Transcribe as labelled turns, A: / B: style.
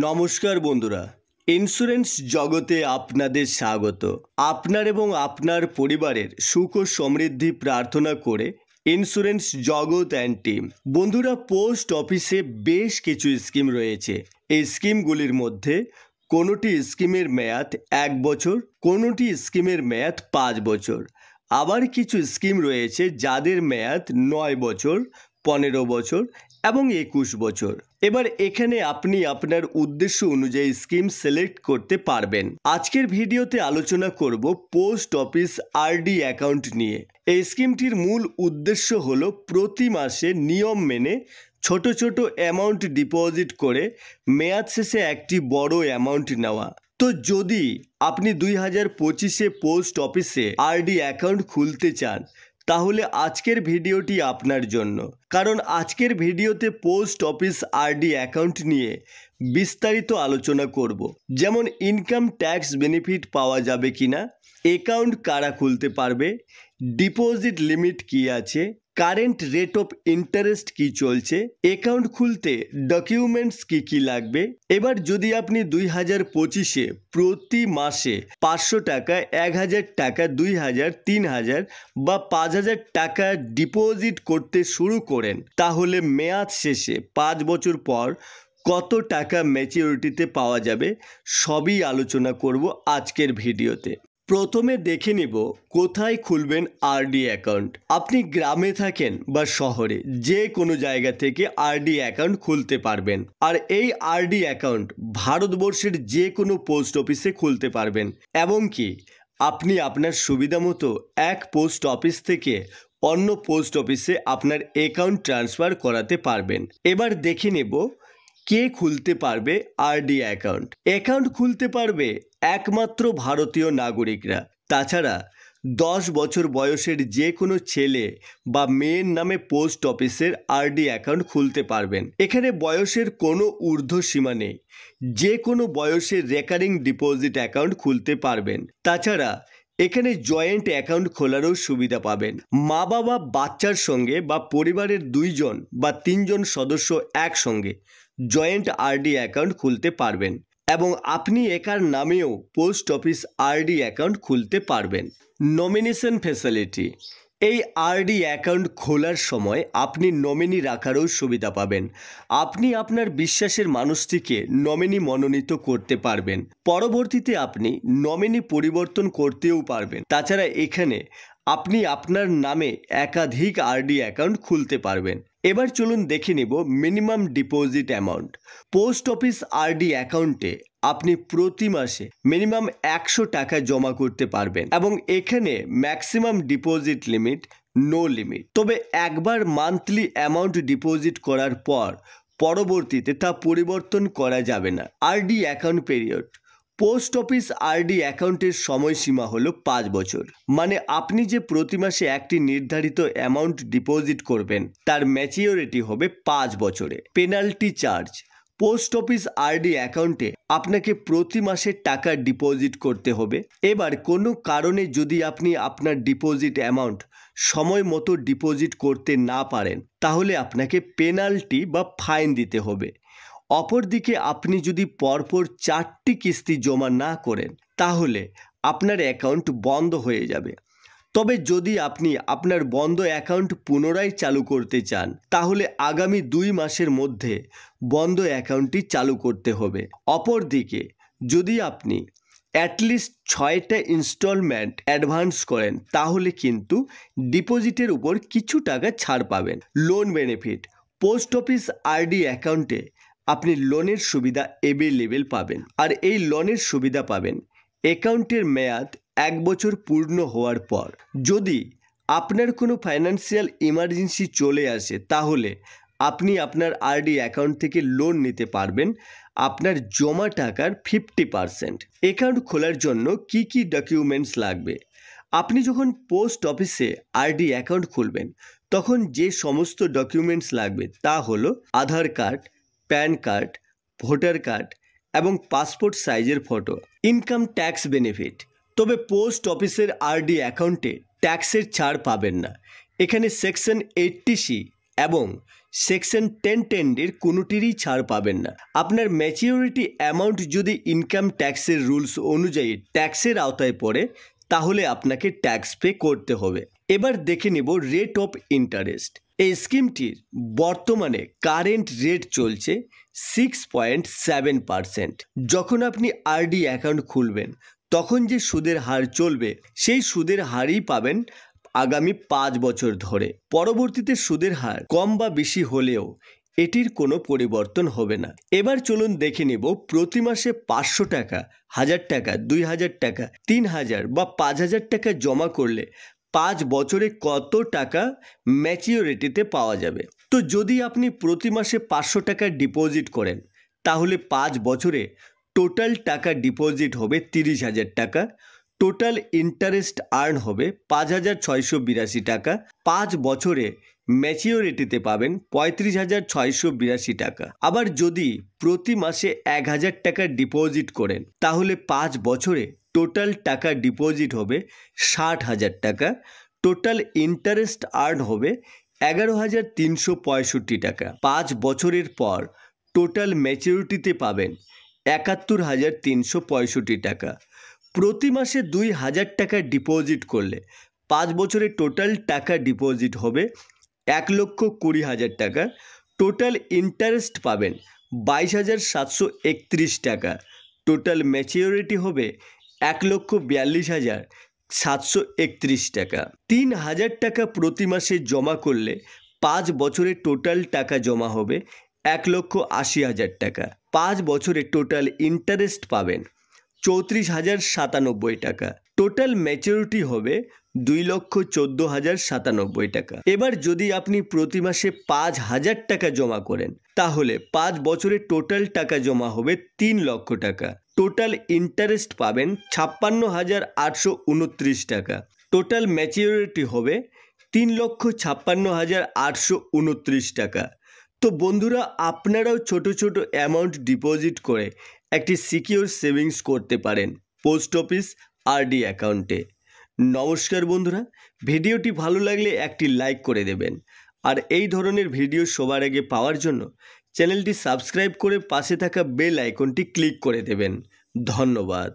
A: নমস্কার বন্ধুরা, ইন্স্যুরেন্স জগতে আপনাদের স্বাগত। আপনার এবং আপনার পরিবারের সুখ ও সমৃদ্ধি প্রার্থনা করে ইন্স্যুরেন্স জগৎ অ্যান্ড টিম। বন্ধুরা, পোস্ট অফিসে বেশ কিছু স্কিম রয়েছে। এই স্কিমগুলির মধ্যে কোনোটি স্কিমের মেয়াদ 1 বছর, কোনোটি স্কিমের মেয়াদ 5 বছর। আবার কিছু স্কিম রয়েছে যাদের মেয়াদ 9 বছর, 15 বছর এবং 21 বছর। এবার এখানে আপনি আপনার উদ্দেশ্য অনুযায়ী স্কিম সিলেক্ট করতে পারবেন। আজকের ভিডিওতে আলোচনা করব পোস্ট অফিস আরডি অ্যাকাউন্ট নিয়ে। এই স্কিমটির মূল উদ্দেশ্য হলো প্রতি মাসে নিয়ম মেনে ছোট ছোট অ্যামাউন্ট ডিপোজিট করে মেয়াদ শেষে একটি বড় অ্যামাউন্ট নেওয়া। তো যদি আপনি 2025-এ পোস্ট অফিসে আরডি অ্যাকাউন্ট খুলতে চান তাহলে আজকের ভিডিওটি আপনার জন্য, কারণ আজকের ভিডিওতে পোস্ট অফিস আরডি অ্যাকাউন্ট নিয়ে বিস্তারিত আলোচনা করব। যেমন ইনকাম ট্যাক্স বেনিফিট পাওয়া যাবে কিনা, অ্যাকাউন্ট কারা খুলতে পারবে, ডিপোজিট লিমিট কি আছে, কারেন্ট রেট অফ ইন্টারেস্ট কি চলছে, অ্যাকাউন্ট খুলতে ডকুমেন্টস কি লাগবে। এবার যদি আপনি 2025-এ প্রতি মাসে 500 টাকা, 1000 টাকা, 2000, 3000 বা 5000 টাকা ডিপোজিট করতে শুরু করেন তাহলে মেয়াদ শেষে 5 বছর পর কত টাকা ম্যাচিউরিটিতে পাওয়া যাবে সবই আলোচনা করব আজকের ভিডিওতে। প্রথমে দেখে নিব কোথায় খুলবেন আরডি অ্যাকাউন্ট। আপনি গ্রামে থাকেন বা শহরে, যে কোনো জায়গা থেকে আরডি অ্যাকাউন্ট খুলতে পারবেন। আর এই আরডি অ্যাকাউন্ট ভারতবর্ষের যে কোনো পোস্ট অফিসে খুলতে পারবেন। এবং কি আপনি আপনার সুবিধা মতো এক পোস্ট অফিস থেকে অন্য পোস্ট অফিসে আপনার অ্যাকাউন্ট ট্রান্সফার করাতে পারবেন। এবার দেখে নেব কে খুলতে পারবে আরডি অ্যাকাউন্ট। অ্যাকাউন্ট খুলতে পারবে একমাত্র ভারতীয় নাগরিকরা। তাছাড়া 10 বছর বয়সের যে কোনো ছেলে বা মেয়ের নামে পোস্ট অফিসের আরডি অ্যাকাউন্ট খুলতে পারবেন। এখানে বয়সের কোনো ঊর্ধ্বসীমা নেই, যে কোনো বয়সে রেকারিং ডিপোজিট অ্যাকাউন্ট খুলতে পারবেন। তাছাড়া এখানে জয়েন্ট অ্যাকাউন্ট খোলারও সুবিধা পাবেন। মা বাবা বাচ্চার সঙ্গে বা পরিবারের 2 জন বা 3 জন সদস্য একসঙ্গে জয়েন্ট আরডি অ্যাকাউন্ট খুলতে পারবেন এবং আপনি একার নামেও পোস্ট অফিস আরডি অ্যাকাউন্ট খুলতে পারবেন। Nomination facility. এই আরডি অ্যাকাউন্ট খোলার সময় আপনি নমিনি রাখারও সুবিধা পাবেন। আপনি আপনার বিশ্বাসের মানুষটিকে নমিনি মনোনীত করতে পারবেন। পরবর্তীতে আপনি নমিনি পরিবর্তন করতেও পারবেন। তাছাড়া এখানে আপনি আপনার নামে একাধিক আরডি অ্যাকাউন্ট খুলতে পারবেন। এবার চলুন দেখে নেব minimum deposit amount. Post office RD অ্যাকাউন্টে আপনি প্রতি মাসে মিনিমাম 100 টাকা জমা করতে পারবেন এবং এখানে maximum deposit limit no limit. তবে একবার মান্থলি অ্যামাউন্ট ডিপোজিট করার পর পরবর্তীতে তা পরিবর্তন করা যাবে না। RD account period. Post office RD অ্যাকাউন্টের সময়সীমা হলো 5 বছর। মানে আপনি যে প্রতি মাসে একটি নির্ধারিত অ্যামাউন্ট ডিপোজিট করবেন তার ম্যাচিওরিটি হবে 5 বছরে। Penalty charge. Post office RD অ্যাকাউন্টে আপনাকে প্রতি মাসে টাকা ডিপোজিট করতে হবে। এবার কোনো কারণে যদি আপনি আপনার ডিপোজিট অ্যামাউন্ট সময় মতো ডিপোজিট করতে না পারেন তাহলে আপনাকে পেনাল্টি বা ফাইন দিতে হবে। অপরদিকে আপনি যদি পরপর 4টি কিস্তি জমা না করেন তাহলে আপনার অ্যাকাউন্ট বন্ধ হয়ে যাবে। তবে যদি আপনি আপনার বন্ধ অ্যাকাউন্ট পুনরায় চালু করতে চান তাহলে আগামী 2 মাসের মধ্যে বন্ধ অ্যাকাউন্টটি চালু করতে হবে। অপরদিকে যদি আপনি অ্যাটলিস্ট 6টা ইনস্টলমেন্ট অ্যাডভান্স করেন তাহলে কিন্তু ডিপোজিটের উপর কিছু টাকা ছাড় পাবেন। Loan benefit. Post office RD অ্যাকাউন্টে আপনি লোনের সুবিধা অ্যাভেলেবেল পাবেন। আর এই লোনের সুবিধা পাবেন অ্যাকাউন্টের মেয়াদ 1 বছর পূর্ণ হওয়ার পর। যদি আপনার কোনো ফাইন্যান্সিয়াল ইমার্জেন্সি চলে আসে তাহলে আপনি আপনার আরডি অ্যাকাউন্ট থেকে লোন নিতে পারবেন আপনার জমা টাকার 50%। অ্যাকাউন্ট খোলার জন্য কি ডকুমেন্টস লাগবে। আপনি যখন পোস্ট অফিসে আরডি অ্যাকাউন্ট খুলবেন তখন যে সমস্ত ডকুমেন্টস লাগবে তা হলো Aadhaar card, PAN card, voter card এবং পাসপোর্ট সাইজের ফটো। Income tax benefit. তবে পোস্ট অফিসের আরডি অ্যাকাউন্টে ট্যাক্সের ছাড় পাবেন না। এখানে সেকশন 80C এবং সেকশন 10(10)এর কোনোটিরই ছাড় পাবেন না। আপনার ম্যাচিওরিটি অ্যামাউন্ট যদি ইনকাম ট্যাক্সের রুলস অনুযায়ী ট্যাক্সের আওতায় পড়ে তাহলে আপনাকে ট্যাক্স পে করতে হবে। এবার দেখে নেব রেট অফ ইন্টারেস্ট। এই স্কিমটির বর্তমানে কারেন্ট রেট চলছে 6.7%। যখন আপনি আরডি অ্যাকাউন্ট খুলবেন তখন যে সুদের হার চলবে সেই সুদের হারই পাবেন আগামী 5 বছর ধরে। পরবর্তীতে সুদের হার কম বা বেশি হলেও এটির কোনো পরিবর্তন হবে না। এবার চলুন দেখে নেব প্রতি মাসে 500 টাকা, 1000 টাকা, 2000 টাকা, 3000 বা 5000 টাকা জমা করলে 5 বছরে কত টাকা ম্যাচিওরিটিতে পাওয়া যাবে। তো যদি আপনি প্রতি মাসে 500 টাকা ডিপোজিট করেন তাহলে 5 বছরে টোটাল টাকা ডিপোজিট হবে 30,000 টাকা, টোটাল ইন্টারেস্ট আর্ন হবে 5,682 টাকা। 5 বছরে ম্যাচিওরিটিতে পাবেন 35,682 টাকা। আবার যদি প্রতি মাসে 1,000 টাকা ডিপোজিট করেন তাহলে 5 বছরে টোটাল টাকা ডিপোজিট হবে 60,000 টাকা, টোটাল ইন্টারেস্ট আর্ন হবে 11,365 টাকা। 5 বছরের পর টোটাল ম্যাচিওরিটিতে পাবেন 71,365 টাকা। প্রতি মাসে 2,000 টাকা ডিপোজিট করলে 5 বছরে টোটাল টাকা ডিপোজিট হবে 1,20,000 টাকা, টোটাল ইন্টারেস্ট পাবেন 22,731 টাকা, টোটাল ম্যাচিওরিটি হবে 1,42,731 টাকা। 3,000 টাকা প্রতি মাসে জমা করলে 5 বছরে টোটাল টাকা জমা হবে 1,80,000 টাকা। 5 বছরে টোটাল ইন্টারেস্ট পাবেন 34,097 টাকা। টোটাল ম্যাচিওরিটি হবে 2,14,097 টাকা। এবার যদি আপনি প্রতি মাসে 5,000 টাকা জমা করেন তাহলে 5 বছরে টোটাল টাকা জমা হবে 3 লক্ষ টাকা। টোটাল ইন্টারেস্ট পাবেন 56,829 টাকা। টোটাল ম্যাচিওরিটি হবে 3,56,829 টাকা। তো বন্ধুরা, আপনারাও ছোট ছোট অ্যামাউন্ট ডিপোজিট করে একটি সিকিউর সেভিংস করতে পারেন পোস্ট অফিস আরডি অ্যাকাউন্টে। নমস্কার বন্ধুরা, ভিডিওটি ভালো লাগলে একটি লাইক করে দেবেন আর এই ধরনের ভিডিও সবার আগে পাওয়ার জন্য চ্যানেলটি সাবস্ক্রাইব করে পাশে থাকা বেল আইকনটি ক্লিক করে দেবেন। ধন্যবাদ।